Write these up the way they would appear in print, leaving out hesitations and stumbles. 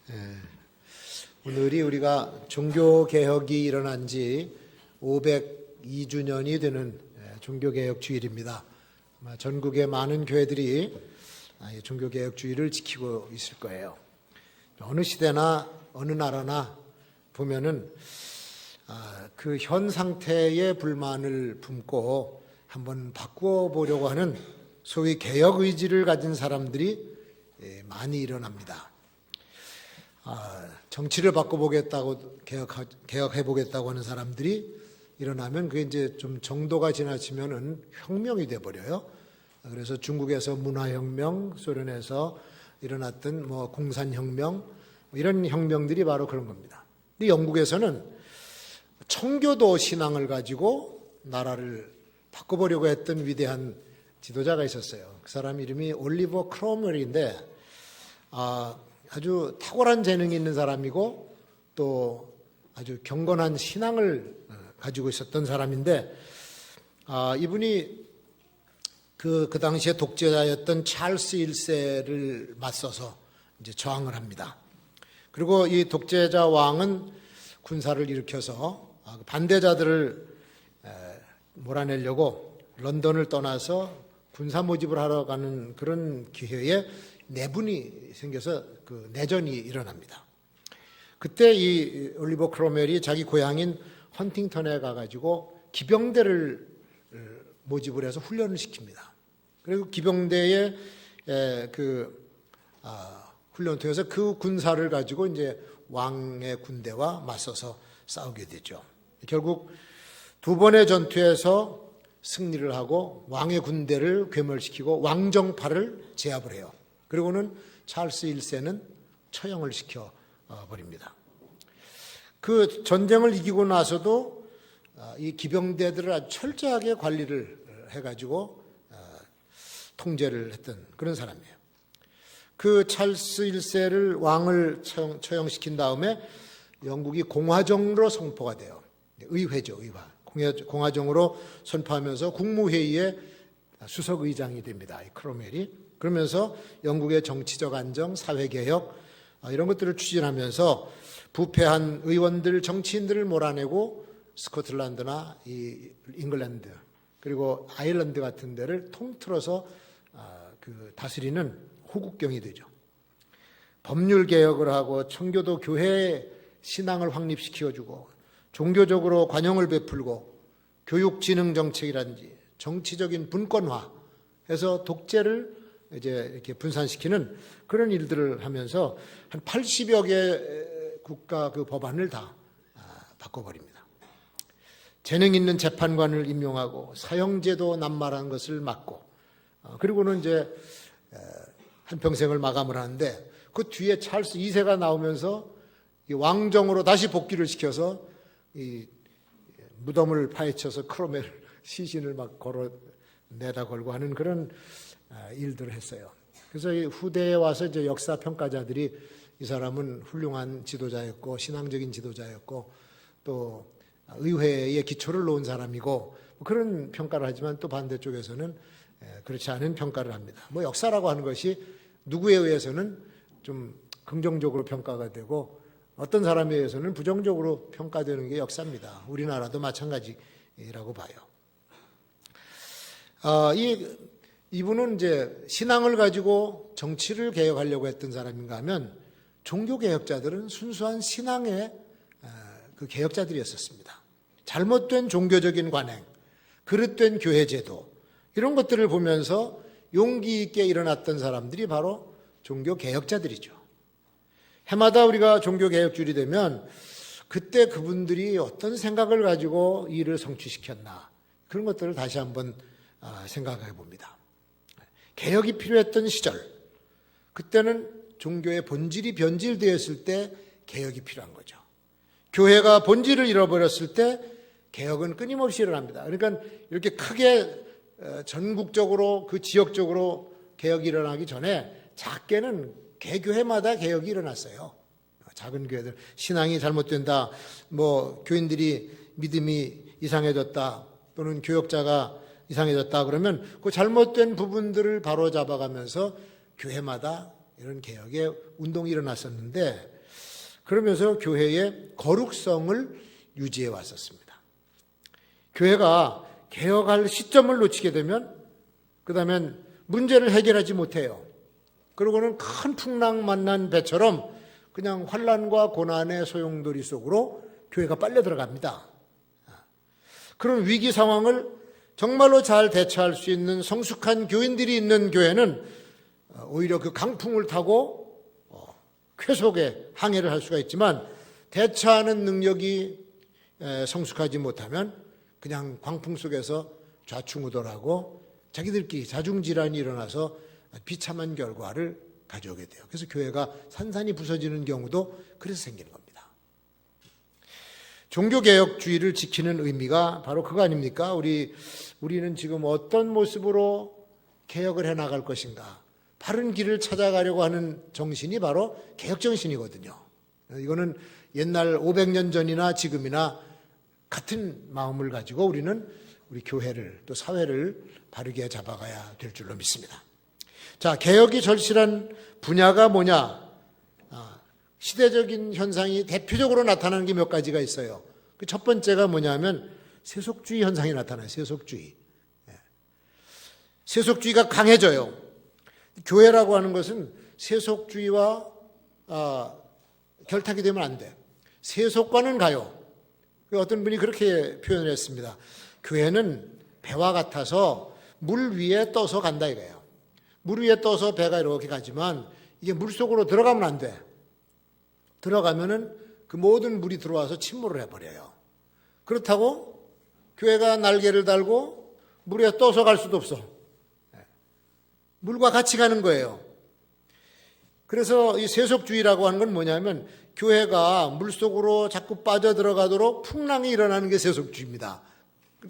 예, 오늘이 우리가 종교개혁이 일어난 지 502주년이 되는 종교개혁 주일입니다. 전국의 많은 교회들이 종교개혁 주일을 지키고 있을 거예요. 어느 시대나 어느 나라나 보면은 그 현 상태의 불만을 품고 한번 바꾸어 보려고 하는 소위 개혁 의지를 가진 사람들이 많이 일어납니다. 정치를 바꿔보겠다고 개혁해보겠다고 하는 사람들이 일어나면 그게 이제 좀 정도가 지나치면은 혁명이 돼버려요. 그래서 중국에서 문화혁명, 소련에서 일어났던 공산혁명, 이런 혁명들이 바로 그런 겁니다. 근데 영국에서는 청교도 신앙을 가지고 나라를 바꿔보려고 했던 위대한 지도자가 있었어요. 그 사람 이름이 올리버 크롬웰인데 아주 탁월한 재능이 있는 사람이고 또 아주 경건한 신앙을 가지고 있었던 사람인데 이분이 그 당시에 독재자였던 찰스 1세를 맞서서 이제 저항을 합니다. 그리고 이 독재자 왕은 군사를 일으켜서 반대자들을 몰아내려고 런던을 떠나서 군사 모집을 하러 가는 그런 기회에 내분이 생겨서 그 내전이 일어납니다. 그때 이 올리버 크롬웰이 자기 고향인 헌팅턴에 가가지고 기병대를 모집을 해서 훈련을 시킵니다. 그리고 기병대의 훈련소에서 그 군사를 가지고 이제 왕의 군대와 맞서서 싸우게 되죠. 결국 두 번의 전투에서 승리를 하고 왕의 군대를 괴멸시키고 왕정파를 제압을 해요. 그리고는 찰스 1세는 처형을 시켜버립니다. 그 전쟁을 이기고 나서도 이 기병대들을 아주 철저하게 관리를 해가지고 통제를 했던 그런 사람이에요. 그 찰스 1세를 왕을 처형시킨 다음에 영국이 공화정으로 선포가 돼요. 의회죠, 의화. 공화정으로 선포하면서 국무회의의 수석의장이 됩니다. 이 크롬웰이. 그러면서 영국의 정치적 안정, 사회개혁 이런 것들을 추진하면서 부패한 의원들, 정치인들을 몰아내고 스코틀랜드나 이 잉글랜드 그리고 아일랜드 같은 데를 통틀어서 다스리는 호국경이 되죠. 법률 개혁을 하고 청교도 교회 신앙을 확립시켜주고 종교적으로 관용을 베풀고 교육진흥 정책이라든지 정치적인 분권화 해서 독재를 이제 이렇게 분산시키는 그런 일들을 하면서 한 80여 개 국가 그 법안을 다 바꿔버립니다. 재능 있는 재판관을 임용하고 사형제도 남발한 것을 막고 그리고는 이제 한평생을 마감을 하는데 그 뒤에 찰스 2세가 나오면서 이 왕정으로 다시 복귀를 시켜서 이 무덤을 파헤쳐서 크롬웰 시신을 막 내다 걸고 하는 그런 일들을 했어요. 그래서 이 후대에 와서 이제 역사 평가자들이 이 사람은 훌륭한 지도자였고 신앙적인 지도자였고 또 의회의 기초를 놓은 사람이고 그런 평가를 하지만 또 반대쪽에서는 그렇지 않은 평가를 합니다. 역사라고 하는 것이 누구에 의해서는 좀 긍정적으로 평가가 되고 어떤 사람에 의해서는 부정적으로 평가되는 게 역사입니다. 우리나라도 마찬가지라고 봐요. 이분은 이제 신앙을 가지고 정치를 개혁하려고 했던 사람인가 하면 종교개혁자들은 순수한 신앙의 그 개혁자들이었었습니다. 잘못된 종교적인 관행, 그릇된 교회제도 이런 것들을 보면서 용기 있게 일어났던 사람들이 바로 종교개혁자들이죠. 해마다 우리가 종교개혁주일이 되면 그때 그분들이 어떤 생각을 가지고 이 일을 성취시켰나 그런 것들을 다시 한번 생각해 봅니다. 개혁이 필요했던 시절 그때는 종교의 본질이 변질되었을 때 개혁이 필요한 거죠. 교회가 본질을 잃어버렸을 때 개혁은 끊임없이 일어납니다. 그러니까 이렇게 크게 전국적으로 그 지역적으로 개혁이 일어나기 전에 작게는 개교회마다 개혁이 일어났어요. 작은 교회들 신앙이 잘못된다, 교인들이 믿음이 이상해졌다 또는 교역자가 이상해졌다 그러면 그 잘못된 부분들을 바로 잡아가면서 교회마다 이런 개혁의 운동이 일어났었는데 그러면서 교회의 거룩성을 유지해 왔었습니다. 교회가 개혁할 시점을 놓치게 되면 그 다음엔 문제를 해결하지 못해요. 그러고는 큰 풍랑 만난 배처럼 그냥 환난과 고난의 소용돌이 속으로 교회가 빨려 들어갑니다. 그런 위기 상황을 정말로 잘 대처할 수 있는 성숙한 교인들이 있는 교회는 오히려 그 강풍을 타고 쾌속에 항해를 할 수가 있지만, 대처하는 능력이 성숙하지 못하면 그냥 광풍 속에서 좌충우돌하고 자기들끼리 자중질환이 일어나서 비참한 결과를 가져오게 돼요. 그래서 교회가 산산이 부서지는 경우도 그래서 생기는 겁니다. 종교개혁주의를 지키는 의미가 바로 그거 아닙니까? 우리는 지금 어떤 모습으로 개혁을 해나갈 것인가, 바른 길을 찾아가려고 하는 정신이 바로 개혁정신이거든요. 이거는 옛날 500년 전이나 지금이나 같은 마음을 가지고 우리는 우리 교회를 또 사회를 바르게 잡아가야 될 줄로 믿습니다. 자, 개혁이 절실한 분야가 뭐냐? 시대적인 현상이 대표적으로 나타나는 게 몇 가지가 있어요. 그 첫 번째가 뭐냐면 세속주의 현상이 나타나요. 세속주의. 세속주의가 강해져요. 교회라고 하는 것은 세속주의와 결탁이 되면 안 돼. 세속과는 가요. 어떤 분이 그렇게 표현을 했습니다. 교회는 배와 같아서 물 위에 떠서 간다 이거예요. 물 위에 떠서 배가 이렇게 가지만 이게 물속으로 들어가면 안 돼. 들어가면은 그 모든 물이 들어와서 침몰을 해버려요. 그렇다고 교회가 날개를 달고 물에 떠서 갈 수도 없어. 물과 같이 가는 거예요. 그래서 이 세속주의라고 하는 건 뭐냐면 교회가 물속으로 자꾸 빠져들어가도록 풍랑이 일어나는 게 세속주의입니다.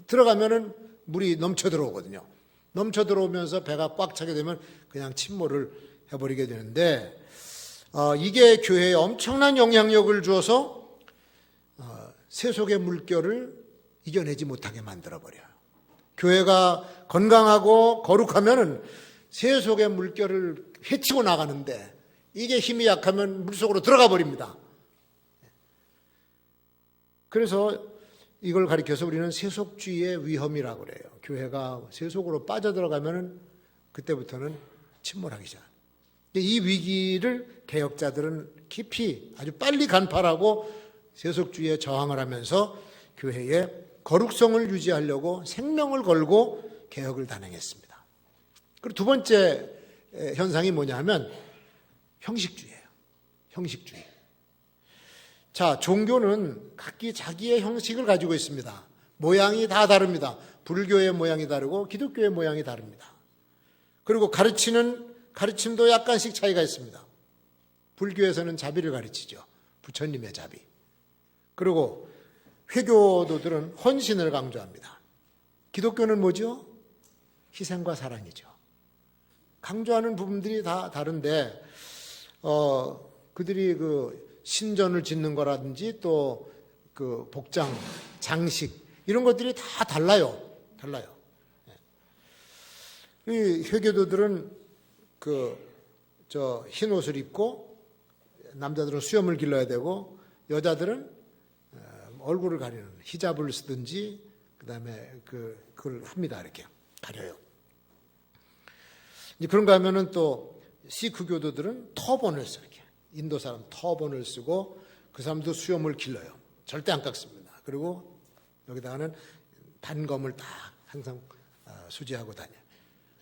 들어가면은 물이 넘쳐 들어오거든요. 넘쳐 들어오면서 배가 꽉 차게 되면 그냥 침몰을 해버리게 되는데, 이게 교회에 엄청난 영향력을 주어서 세속의 물결을 이겨내지 못하게 만들어버려요. 교회가 건강하고 거룩하면은 세속의 물결을 헤치고 나가는데 이게 힘이 약하면 물속으로 들어가 버립니다. 그래서 이걸 가리켜서 우리는 세속주의의 위험이라고 그래요. 교회가 세속으로 빠져들어가면은 그때부터는 침몰하기 시작. 이 위기를 개혁자들은 깊이 아주 빨리 간파하고 세속주의에 저항을 하면서 교회의 거룩성을 유지하려고 생명을 걸고 개혁을 단행했습니다. 그리고 두 번째 현상이 뭐냐면 형식주의예요. 형식주의. 자, 종교는 각기 자기의 형식을 가지고 있습니다. 모양이 다 다릅니다. 불교의 모양이 다르고 기독교의 모양이 다릅니다. 그리고 가르침도 약간씩 차이가 있습니다. 불교에서는 자비를 가르치죠. 부처님의 자비. 그리고 회교도들은 헌신을 강조합니다. 기독교는 뭐죠? 희생과 사랑이죠. 강조하는 부분들이 다 다른데, 그들이 그 신전을 짓는 거라든지 또 그 복장, 장식, 이런 것들이 다 달라요. 이 회교도들은 흰 옷을 입고 남자들은 수염을 길러야 되고 여자들은 얼굴을 가리는 히잡을 쓰든지 그다음에 그걸 흡니다. 이렇게 가려요. 그런가 하면은 또 시크교도들은 터번을 써. 이렇게 인도 사람 터번을 쓰고 그 사람도 수염을 길러요. 절대 안 깎습니다. 그리고 여기다가는 반검을 다 항상 수지하고 다녀요.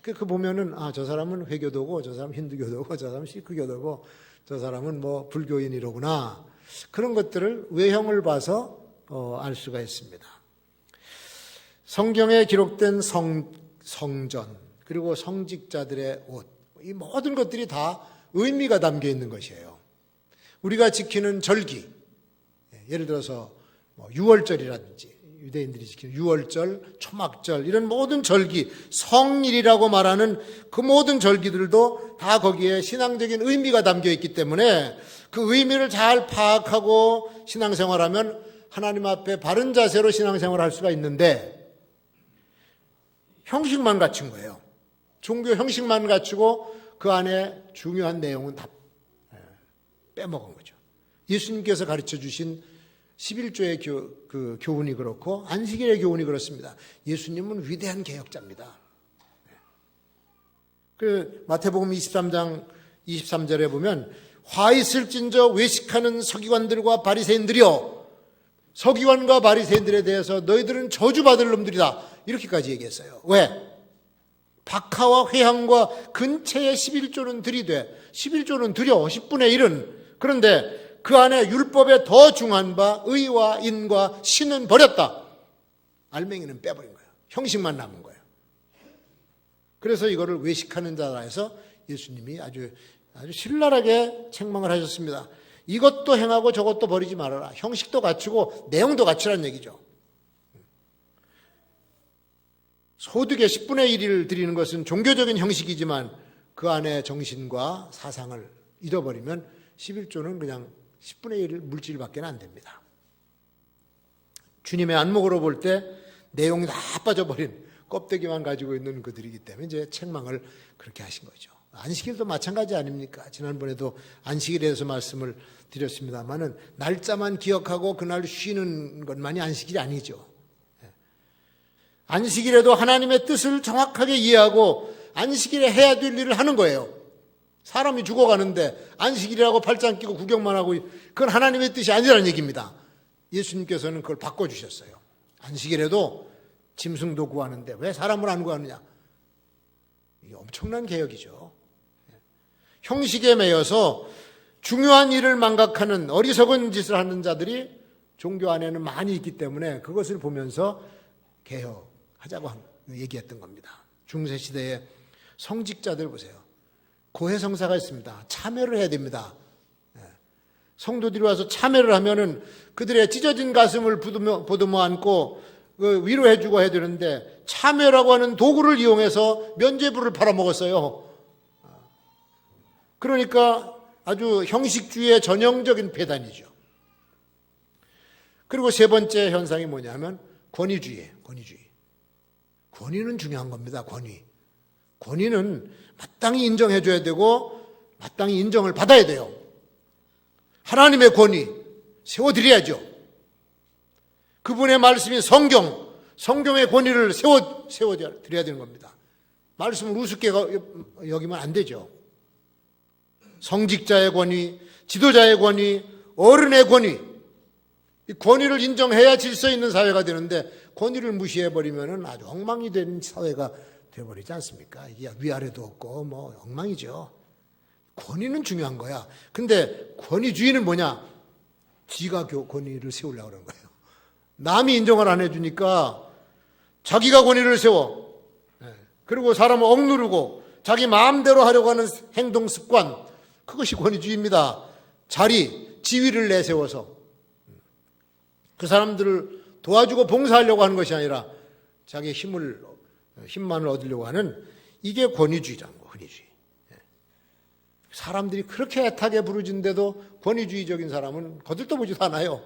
그 보면은 저 사람은 회교도고 저 사람은 힌두교도고 저 사람은 시크교도고 저 사람은 뭐 불교인이로구나. 그런 것들을 외형을 봐서 알 수가 있습니다. 성경에 기록된 성전 그리고 성직자들의 옷, 이 모든 것들이 다 의미가 담겨 있는 것이에요. 우리가 지키는 절기, 예를 들어서 유월절이라든지 유대인들이 지키는 유월절, 초막절 이런 모든 절기, 성일이라고 말하는 그 모든 절기들도 다 거기에 신앙적인 의미가 담겨 있기 때문에 그 의미를 잘 파악하고 신앙생활하면 하나님 앞에 바른 자세로 신앙생활을 할 수가 있는데 형식만 갖춘 거예요. 종교 형식만 갖추고 그 안에 중요한 내용은 다 빼먹은 거죠. 예수님께서 가르쳐 주신 11조의 교훈이 그렇고 안식일의 교훈이 그렇습니다. 예수님은 위대한 개혁자입니다. 그 마태복음 23장 23절에 보면 화 있을진저 외식하는 서기관들과 바리새인들이여, 서기관과 바리새인들에 대해서 너희들은 저주받을 놈들이다, 이렇게까지 얘기했어요. 왜? 박하와 회향과 근처에 11조는 들이되, 11조는 드려 10분의 1은, 그런데 그 안에 율법에 더 중한 바 의와 인과 신은 버렸다. 알맹이는 빼버린 거예요. 형식만 남은 거예요. 그래서 이거를 외식하는 자라 해서 예수님이 아주 신랄하게 책망을 하셨습니다. 이것도 행하고 저것도 버리지 말아라. 형식도 갖추고 내용도 갖추라는 얘기죠. 소득의 10분의 1을 드리는 것은 종교적인 형식이지만 그 안에 정신과 사상을 잃어버리면 11조는 그냥 10분의 1 물질밖에 안 됩니다. 주님의 안목으로 볼 때 내용이 다 빠져버린 껍데기만 가지고 있는 그들이기 때문에 이제 책망을 그렇게 하신 거죠. 안식일도 마찬가지 아닙니까? 지난번에도 안식일에 대해서 말씀을 드렸습니다만은 날짜만 기억하고 그날 쉬는 것만이 안식일이 아니죠. 안식일에도 하나님의 뜻을 정확하게 이해하고 안식일에 해야 될 일을 하는 거예요. 사람이 죽어가는데 안식일이라고 팔짱 끼고 구경만 하고, 그건 하나님의 뜻이 아니라는 얘기입니다. 예수님께서는 그걸 바꿔주셨어요. 안식일에도 짐승도 구하는데 왜 사람을 안 구하느냐? 이게 엄청난 개혁이죠. 형식에 매여서 중요한 일을 망각하는 어리석은 짓을 하는 자들이 종교 안에는 많이 있기 때문에 그것을 보면서 개혁하자고 얘기했던 겁니다. 중세시대에 성직자들 보세요. 고해성사가 있습니다. 참여를 해야 됩니다. 성도들이 와서 참여를 하면은 그들의 찢어진 가슴을 보듬어 안고 위로해주고 해야 되는데 참여라고 하는 도구를 이용해서 면죄부를 팔아먹었어요. 그러니까 아주 형식주의의 전형적인 폐단이죠. 그리고 세 번째 현상이 뭐냐면 권위주의예요. 권위주의. 권위는 중요한 겁니다. 권위는 마땅히 인정해줘야 되고 마땅히 인정을 받아야 돼요. 하나님의 권위 세워드려야죠. 그분의 말씀인 성경의 권위를 세워드려야 되는 겁니다. 말씀을 우습게 여기면 안 되죠. 성직자의 권위, 지도자의 권위, 어른의 권위, 이 권위를 인정해야 질서 있는 사회가 되는데 권위를 무시해버리면 아주 엉망이 된 사회가 되어버리지 않습니까? 이게 위아래도 없고 뭐 엉망이죠. 권위는 중요한 거야. 근데 권위주의는 뭐냐? 지가 권위를 세우려고 그러는 거예요. 남이 인정을 안 해주니까 자기가 권위를 세워. 그리고 사람을 억누르고 자기 마음대로 하려고 하는 행동 습관, 그것이 권위주의입니다. 지위를 내세워서 그 사람들을 도와주고 봉사하려고 하는 것이 아니라 자기의 힘만을 얻으려고 하는, 이게 권위주의라는 거, 권위주의. 사람들이 그렇게 애타게 부르짖는데도 권위주의적인 사람은 거들떠 보지도 않아요.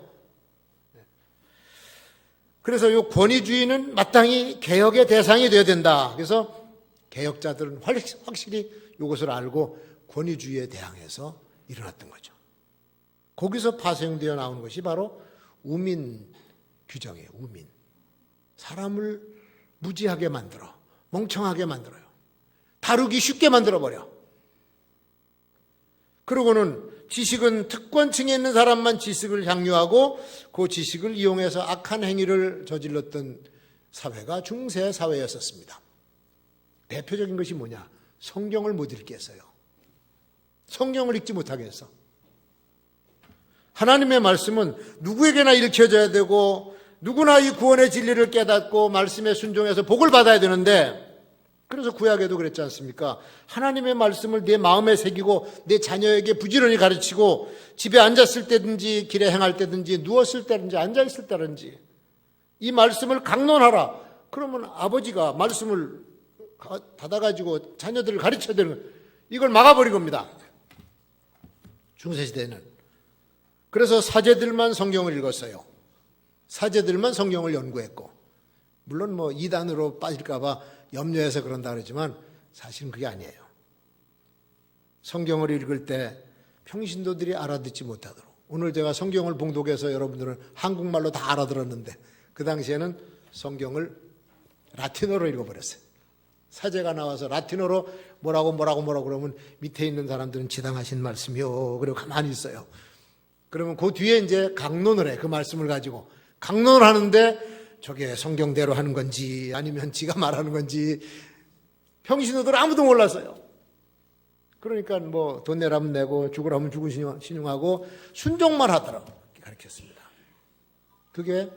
그래서 이 권위주의는 마땅히 개혁의 대상이 되어야 된다. 그래서 개혁자들은 확실히 이것을 알고 권위주의에 대항해서 일어났던 거죠. 거기서 파생되어 나오는 것이 바로 우민 규정이에요. 우민. 사람을 무지하게 만들어, 멍청하게 만들어요. 다루기 쉽게 만들어버려. 그러고는 지식은 특권층에 있는 사람만 지식을 향유하고 그 지식을 이용해서 악한 행위를 저질렀던 사회가 중세 사회였었습니다. 대표적인 것이 뭐냐? 성경을 못 읽게 했어요. 성경을 읽지 못하게 했어. 하나님의 말씀은 누구에게나 읽혀져야 되고 누구나 이 구원의 진리를 깨닫고 말씀에 순종해서 복을 받아야 되는데, 그래서 구약에도 그랬지 않습니까? 하나님의 말씀을 내 마음에 새기고 내 자녀에게 부지런히 가르치고 집에 앉았을 때든지 길에 행할 때든지 누웠을 때든지 앉아있을 때든지 이 말씀을 강론하라. 그러면 아버지가 말씀을 받아가지고 자녀들을 가르쳐야 되는, 이걸 막아버린 겁니다. 중세시대에는. 그래서 사제들만 성경을 읽었어요. 사제들만 성경을 연구했고, 물론 뭐 이단으로 빠질까봐 염려해서 그런다 그러지만 사실은 그게 아니에요. 성경을 읽을 때 평신도들이 알아듣지 못하도록 오늘 제가 성경을 봉독해서 여러분들은 한국말로 다 알아들었는데 그 당시에는 성경을 라틴어로 읽어버렸어요. 사제가 나와서 라틴어로 뭐라고 그러면 밑에 있는 사람들은 지당하신 말씀이요. 그리고 가만히 있어요. 그러면 그 뒤에 이제 강론을 해. 그 말씀을 가지고. 강론을 하는데 저게 성경대로 하는 건지 아니면 지가 말하는 건지 평신도들 아무도 몰랐어요. 그러니까 뭐 돈 내라면 내고 죽으라면 죽은 신용하고 순종만 하더라고 가르쳤습니다. 그게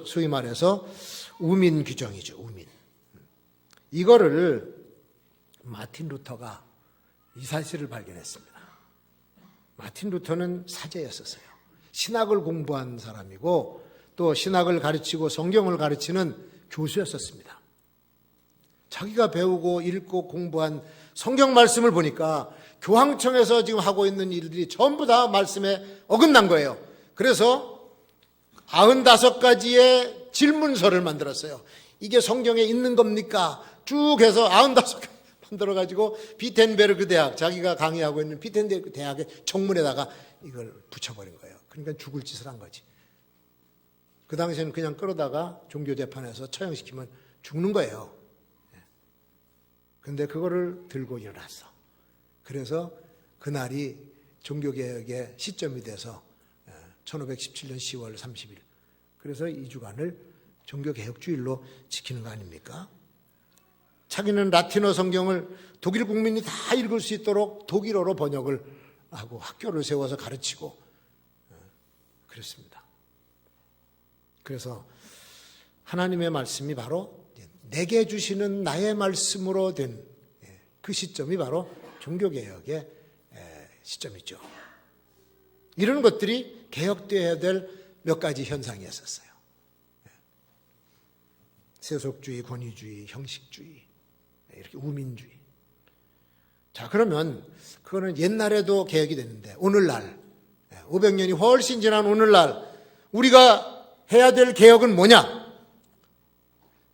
소위 말해서 우민 규정이죠. 우민. 이거를 마틴 루터가 이 사실을 발견했습니다. 마틴 루터는 사제였었어요. 신학을 공부한 사람이고 또 신학을 가르치고 성경을 가르치는 교수였었습니다. 자기가 배우고 읽고 공부한 성경 말씀을 보니까 교황청에서 지금 하고 있는 일들이 전부 다 말씀에 어긋난 거예요. 그래서 95가지의 질문서를 만들었어요. 이게 성경에 있는 겁니까? 쭉 해서 95가지 만들어가지고 비텐베르그 대학, 자기가 강의하고 있는 비텐베르그 대학의 정문에다가 이걸 붙여버린 거예요. 그러니까 죽을 짓을 한 거지. 그 당시에는 그냥 끌어다가 종교재판에서 처형시키면 죽는 거예요. 근데 그거를 들고 일어났어. 그래서 그날이 종교개혁의 시점이 돼서 1517년 10월 30일. 그래서 이 주간을 종교개혁주일로 지키는 거 아닙니까? 자기는 라틴어 성경을 독일 국민이 다 읽을 수 있도록 독일어로 번역을 하고 학교를 세워서 가르치고 그랬습니다. 그래서 하나님의 말씀이 바로 내게 주시는 나의 말씀으로 된 그 시점이 바로 종교개혁의 시점이죠. 이런 것들이 개혁되어야 될 몇 가지 현상이었었어요. 세속주의, 권위주의, 형식주의, 이렇게 우민주의. 자, 그러면 그거는 옛날에도 개혁이 됐는데 오늘날 500년이 훨씬 지난 오늘날 우리가 해야 될 개혁은 뭐냐?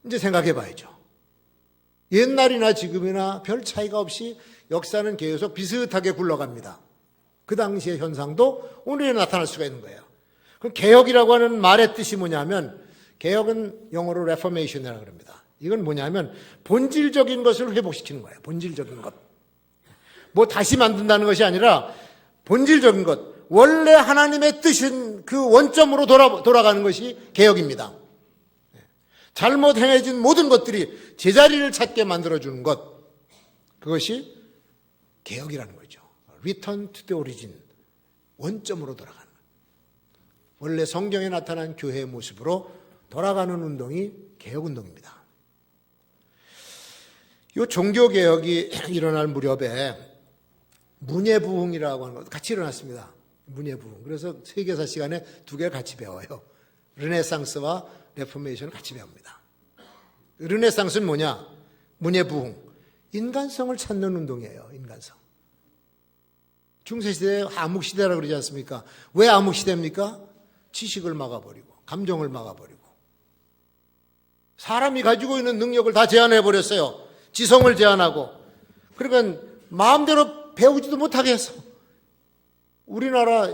이제 생각해 봐야죠. 옛날이나 지금이나 별 차이가 없이 역사는 계속 비슷하게 굴러갑니다. 그 당시의 현상도 오늘에 나타날 수가 있는 거예요. 그럼 개혁이라고 하는 말의 뜻이 뭐냐면 개혁은 영어로 reformation이라고 합니다. 이건 뭐냐면 본질적인 것을 회복시키는 거예요. 본질적인 것. 뭐 다시 만든다는 것이 아니라 본질적인 것. 원래 하나님의 뜻인 그 원점으로 돌아가는 것이 개혁입니다. 잘못 행해진 모든 것들이 제자리를 찾게 만들어주는 것. 그것이 개혁이라는 거죠. Return to the origin. 원점으로 돌아가는 것. 원래 성경에 나타난 교회의 모습으로 돌아가는 운동이 개혁운동입니다. 이 종교개혁이 일어날 무렵에 문예부흥이라고 하는 것 같이 일어났습니다. 문예부흥. 그래서 세계사 시간에 두 개를 같이 배워요. 르네상스와 레포메이션을 같이 배웁니다. 르네상스는 뭐냐? 문예부흥. 인간성을 찾는 운동이에요. 인간성. 중세시대에 암흑시대라고 그러지 않습니까? 왜 암흑시대입니까? 지식을 막아버리고 감정을 막아버리고 사람이 가지고 있는 능력을 다 제한해버렸어요. 지성을 제한하고. 그러니까 마음대로 배우지도 못하게 했어. 우리나라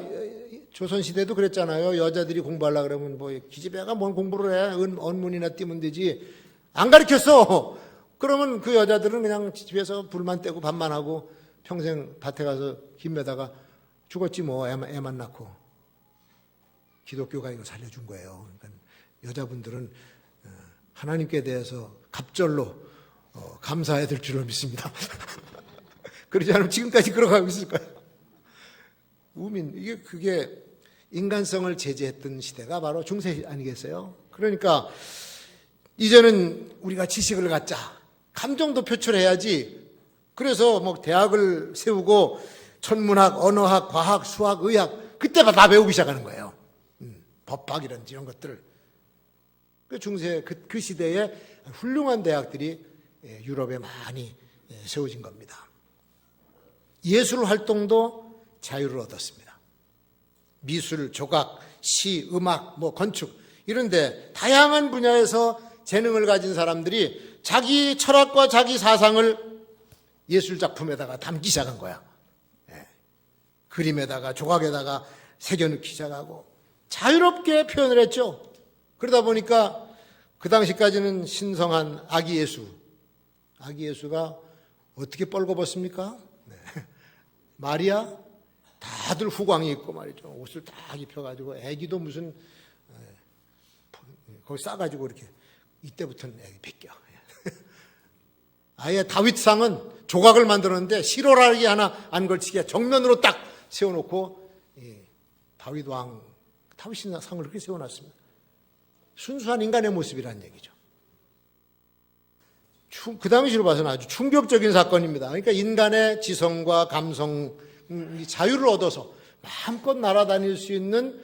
조선시대도 그랬잖아요. 여자들이 공부하려고 그러면 뭐 기집애가 뭔 공부를 해. 언문이나 띄면 되지. 안 가르쳤어. 그러면 그 여자들은 그냥 집에서 불만 떼고 밥만 하고 평생 밭에 가서 김매다가 죽었지 뭐. 애만 낳고. 기독교가 이거 살려준 거예요. 그러니까 여자분들은 하나님께 대해서 갑절로 감사해야 될 줄로 믿습니다. 그러지 않으면 지금까지 걸어가고 있을 거예요. 우민, 그게 인간성을 제재했던 시대가 바로 중세 아니겠어요? 그러니까 이제는 우리가 지식을 갖자. 감정도 표출해야지. 그래서 뭐 대학을 세우고 천문학, 언어학, 과학, 수학, 의학 그때 다 배우기 시작하는 거예요. 법학 이런 것들을. 그 중세 그 시대에 훌륭한 대학들이 유럽에 많이 세워진 겁니다. 예술 활동도 자유를 얻었습니다. 미술, 조각, 시, 음악, 건축 이런데 다양한 분야에서 재능을 가진 사람들이 자기 철학과 자기 사상을 예술 작품에다가 담기 시작한 거야. 그림에다가 조각에다가 새겨넣기 시작하고 자유롭게 표현을 했죠. 그러다 보니까 그 당시까지는 신성한 아기 예수가 어떻게 뻘거벗습니까? 네. 마리아 다들 후광이 있고 말이죠. 옷을 다 입혀가지고 애기도 무슨 거기 싸가지고 이렇게 이때부터는 애기 벗겨. 아예 다윗상은 조각을 만들었는데 실오라기 하나 안 걸치게 정면으로 딱 세워놓고 다윗 상을 그렇게 세워놨습니다. 순수한 인간의 모습이라는 얘기죠. 그 당시로 봐서는 아주 충격적인 사건입니다. 그러니까 인간의 지성과 감성, 자유를 얻어서 마음껏 날아다닐 수 있는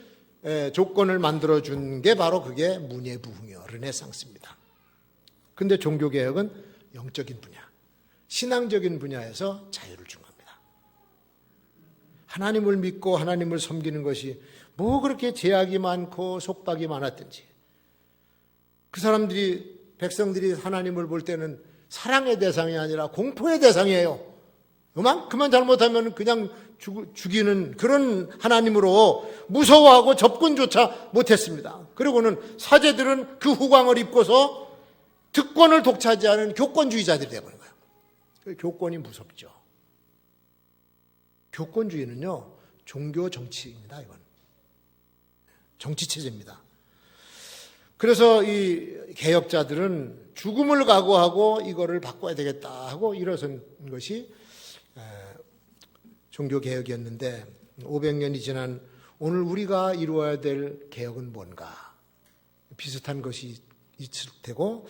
조건을 만들어준 게 바로 그게 문예부흥이요, 르네상스입니다. 근데 종교개혁은 영적인 분야, 신앙적인 분야에서 자유를 준 겁니다. 하나님을 믿고 하나님을 섬기는 것이 뭐 그렇게 제약이 많고 속박이 많았든지, 그 백성들이 하나님을 볼 때는 사랑의 대상이 아니라 공포의 대상이에요. 그만 잘못하면 그냥 죽이는 그런 하나님으로 무서워하고 접근조차 못했습니다. 그리고는 사제들은 그 후광을 입고서 특권을 독차지하는 교권주의자들이 되어버린 거예요. 교권이 무섭죠. 교권주의는요, 종교 정치입니다. 이건 정치체제입니다. 그래서 이 개혁자들은 죽음을 각오하고 이거를 바꿔야 되겠다 하고 일어선 것이 종교개혁이었는데, 500년이 지난 오늘 우리가 이루어야 될 개혁은 뭔가 비슷한 것이 있을 테고,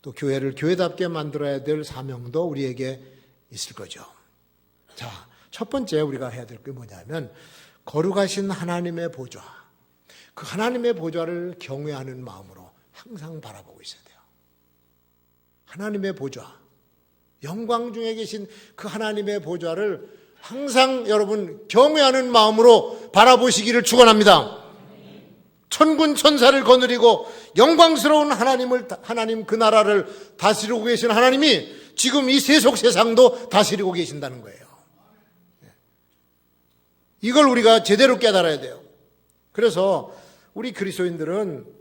또 교회를 교회답게 만들어야 될 사명도 우리에게 있을 거죠. 자, 첫 번째 우리가 해야 될 게 뭐냐면, 거룩하신 하나님의 보좌, 그 하나님의 보좌를 경외하는 마음으로 항상 바라보고 있어야 돼요. 하나님의 보좌, 영광 중에 계신 그 하나님의 보좌를 항상 여러분 경외하는 마음으로 바라보시기를 축원합니다. 천군 천사를 거느리고 영광스러운 하나님 그 나라를 다스리고 계신 하나님이 지금 이 세속 세상도 다스리고 계신다는 거예요. 이걸 우리가 제대로 깨달아야 돼요. 그래서 우리 그리스도인들은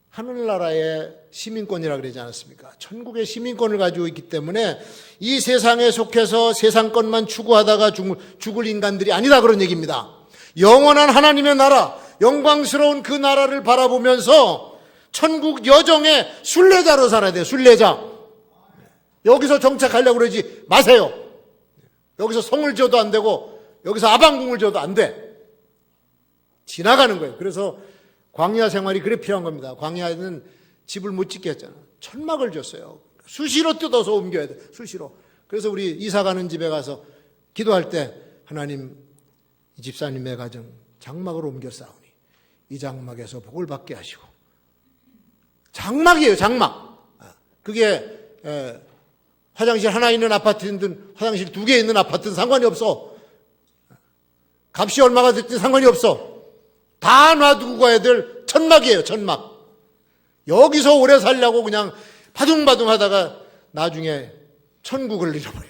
하늘나라의 시민권이라고 그러지 않았습니까? 천국의 시민권을 가지고 있기 때문에 이 세상에 속해서 세상 것만 추구하다가 죽을 인간들이 아니다, 그런 얘기입니다. 영원한 하나님의 나라, 영광스러운 그 나라를 바라보면서 천국 여정의 순례자로 살아야 돼요. 순례자. 여기서 정착하려고 그러지 마세요. 여기서 성을 지어도 안 되고 여기서 아방궁을 지어도 안 돼. 지나가는 거예요. 그래서 광야 생활이 그래 필요한 겁니다. 광야에는 집을 못 짓게 했잖아. 천막을 줬어요. 수시로 뜯어서 옮겨야 돼. 수시로. 그래서 우리 이사 가는 집에 가서 기도할 때, 하나님, 이 집사님의 가정 장막으로 옮겨 싸우니 이 장막에서 복을 받게 하시고. 장막이에요, 장막. 그게 화장실 하나 있는 아파트든 화장실 2개 있는 아파트든 상관이 없어. 값이 얼마가 됐든 상관이 없어. 다 놔두고 가야 될 천막이에요, 천막. 여기서 오래 살려고 그냥 바둥바둥 하다가 나중에 천국을 잃어버려.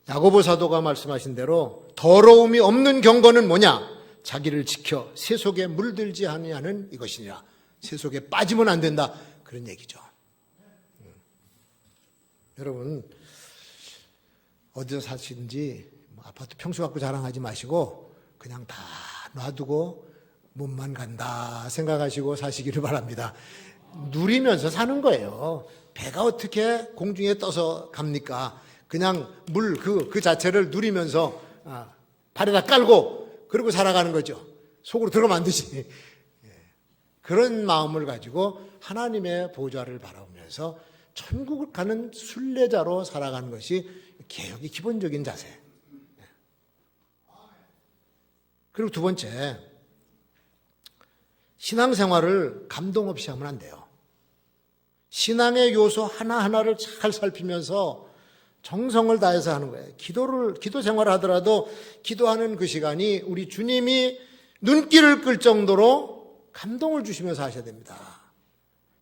야고보 사도가 말씀하신 대로 더러움이 없는 경건은 뭐냐? 자기를 지켜 세속에 물들지 아니하는 이것이니라. 세속에 빠지면 안 된다, 그런 얘기죠. 여러분, 어디서 사시는지 아파트 평수 갖고 자랑하지 마시고 그냥 다 놔두고 몸만 간다 생각하시고 사시기를 바랍니다. 누리면서 사는 거예요. 배가 어떻게 공중에 떠서 갑니까? 그냥 물 그 자체를 누리면서 발에다 깔고 그러고 살아가는 거죠. 속으로 들어가면 안 되지. 그런 마음을 가지고 하나님의 보좌를 바라보면서 천국을 가는 순례자로 살아가는 것이 개혁의 기본적인 자세. 그리고 두 번째, 신앙생활을 감동 없이 하면 안 돼요. 신앙의 요소 하나하나를 잘 살피면서 정성을 다해서 하는 거예요. 기도 생활을 하더라도 기도하는 그 시간이 우리 주님이 눈길을 끌 정도로 감동을 주시면서 하셔야 됩니다.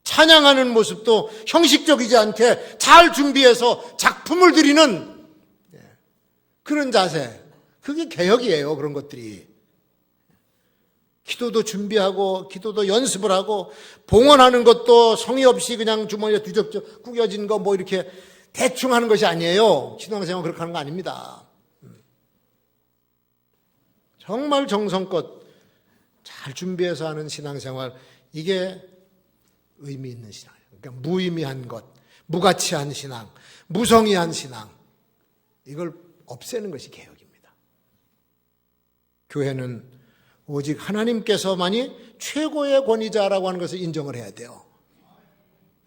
찬양하는 모습도 형식적이지 않게 잘 준비해서 작품을 드리는 그런 자세, 그게 개혁이에요. 그런 것들이. 기도도 준비하고 기도도 연습을 하고 봉헌하는 것도 성의 없이 그냥 주머니에 뒤적적 구겨진 거 뭐 이렇게 대충 하는 것이 아니에요. 신앙생활 그렇게 하는 거 아닙니다. 정말 정성껏 잘 준비해서 하는 신앙생활, 이게 의미 있는 신앙이에요. 그러니까 무의미한 것, 무가치한 신앙, 무성의한 신앙, 이걸 없애는 것이 개혁입니다. 교회는 오직 하나님께서만이 최고의 권위자라고 하는 것을 인정을 해야 돼요.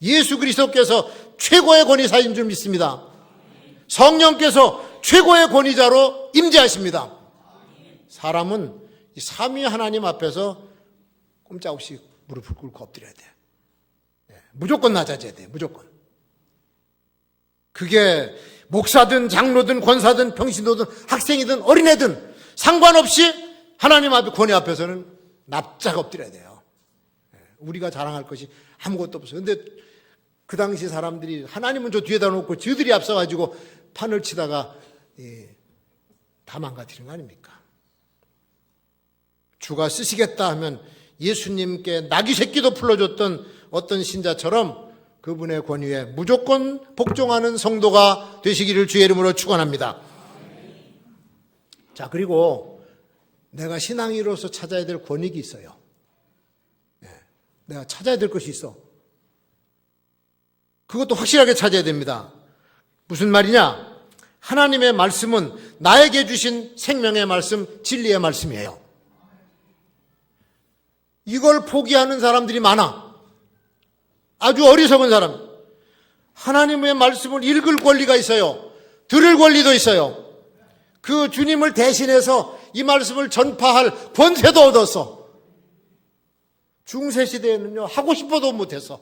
예수 그리스도께서 최고의 권위자인 줄 믿습니다. 성령께서 최고의 권위자로 임재하십니다. 사람은 이 삼위 하나님 앞에서 꼼짝없이 무릎을 꿇고 엎드려야 돼. 무조건 낮아져야 돼. 무조건. 그게 목사든 장로든 권사든 병신도든 학생이든 어린애든 상관없이 하나님 앞에 권위 앞에서는 납작 엎드려야 돼요. 우리가 자랑할 것이 아무것도 없어요. 그런데 그 당시 사람들이 하나님은 저 뒤에다 놓고 저들이 앞서가지고 판을 치다가 다 망가뜨린 거 아닙니까? 주가 쓰시겠다 하면 예수님께 나귀 새끼도 풀어줬던 어떤 신자처럼 그분의 권위에 무조건 복종하는 성도가 되시기를 주의 이름으로 축원합니다. 자, 그리고 내가 신앙인으로서 찾아야 될 권익이 있어요. 내가 찾아야 될 것이 있어. 그것도 확실하게 찾아야 됩니다. 무슨 말이냐? 하나님의 말씀은 나에게 주신 생명의 말씀, 진리의 말씀이에요. 이걸 포기하는 사람들이 많아. 아주 어리석은 사람. 하나님의 말씀을 읽을 권리가 있어요. 들을 권리도 있어요. 그 주님을 대신해서 이 말씀을 전파할 권세도 얻었어. 중세 시대에는요, 하고 싶어도 못했어.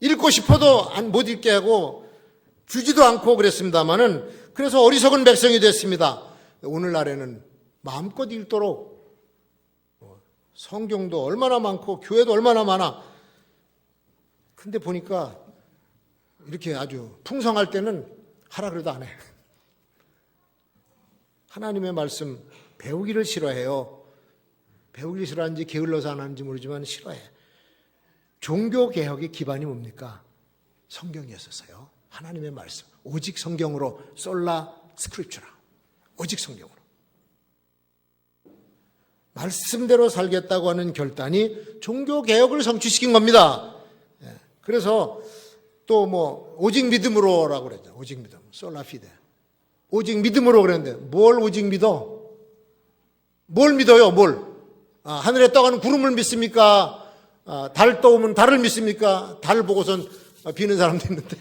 읽고 싶어도 못 읽게 하고 주지도 않고 그랬습니다만은, 그래서 어리석은 백성이 됐습니다. 오늘날에는 마음껏 읽도록 성경도 얼마나 많고 교회도 얼마나 많아. 근데 보니까 이렇게 아주 풍성할 때는 하라 그래도 안 해. 하나님의 말씀 배우기를 싫어해요. 배우기 싫어하는지 게을러서 안 하는지 모르지만 싫어해. 종교개혁의 기반이 뭡니까? 성경이었어요. 하나님의 말씀. 오직 성경으로, 솔라 스크립처라. 오직 성경으로. 말씀대로 살겠다고 하는 결단이 종교개혁을 성취시킨 겁니다. 그래서 또 오직 믿음으로라고 그랬죠. 오직 믿음. 솔라 피데. 오직 믿음으로 그랬는데, 뭘 오직 믿어? 뭘 믿어요, 뭘? 하늘에 떠가는 구름을 믿습니까? 달 떠오면 달을 믿습니까? 달 보고선 비는 사람도 있는데.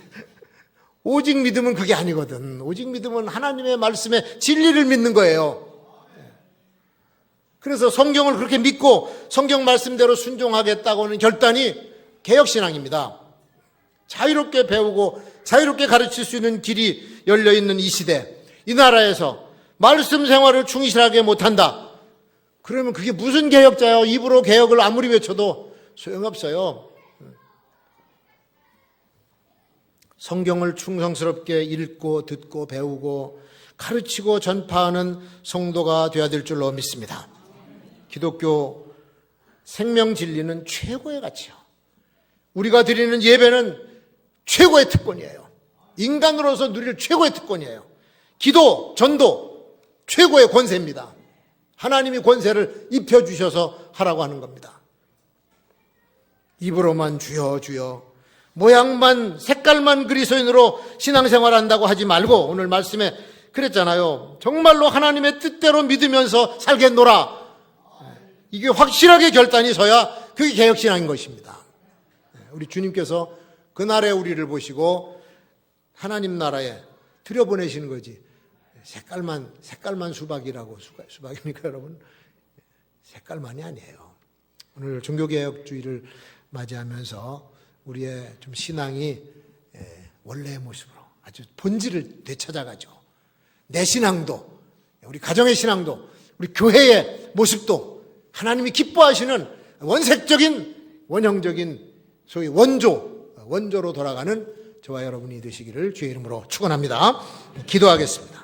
오직 믿음은 그게 아니거든. 오직 믿음은 하나님의 말씀에 진리를 믿는 거예요. 그래서 성경을 그렇게 믿고 성경 말씀대로 순종하겠다고 하는 결단이 개혁신앙입니다. 자유롭게 배우고 자유롭게 가르칠 수 있는 길이 열려있는 이 시대, 이 나라에서 말씀 생활을 충실하게 못한다. 그러면 그게 무슨 개혁자요? 입으로 개혁을 아무리 외쳐도 소용없어요. 성경을 충성스럽게 읽고 듣고 배우고 가르치고 전파하는 성도가 되어야 될 줄로 믿습니다. 기독교 생명 진리는 최고의 가치요. 우리가 드리는 예배는 최고의 특권이에요. 인간으로서 누릴 최고의 특권이에요. 기도, 전도 최고의 권세입니다. 하나님이 권세를 입혀주셔서 하라고 하는 겁니다. 입으로만 주여 주여, 모양만 색깔만 그리스도인으로 신앙생활 한다고 하지 말고, 오늘 말씀에 그랬잖아요. 정말로 하나님의 뜻대로 믿으면서 살겠노라. 이게 확실하게 결단이 서야 그게 개혁신앙인 것입니다. 우리 주님께서 그날의 우리를 보시고 하나님 나라에 들여보내시는 거지. 색깔만 수박이라고, 수박입니까 여러분? 색깔만이 아니에요. 오늘 종교개혁주의를 맞이하면서 우리의 좀 신앙이 원래의 모습으로 아주 본질을 되찾아가죠. 내 신앙도, 우리 가정의 신앙도, 우리 교회의 모습도 하나님이 기뻐하시는 원색적인, 원형적인 소위 원조로 돌아가는 저와 여러분이 되시기를 주의 이름으로 축원합니다. 기도하겠습니다.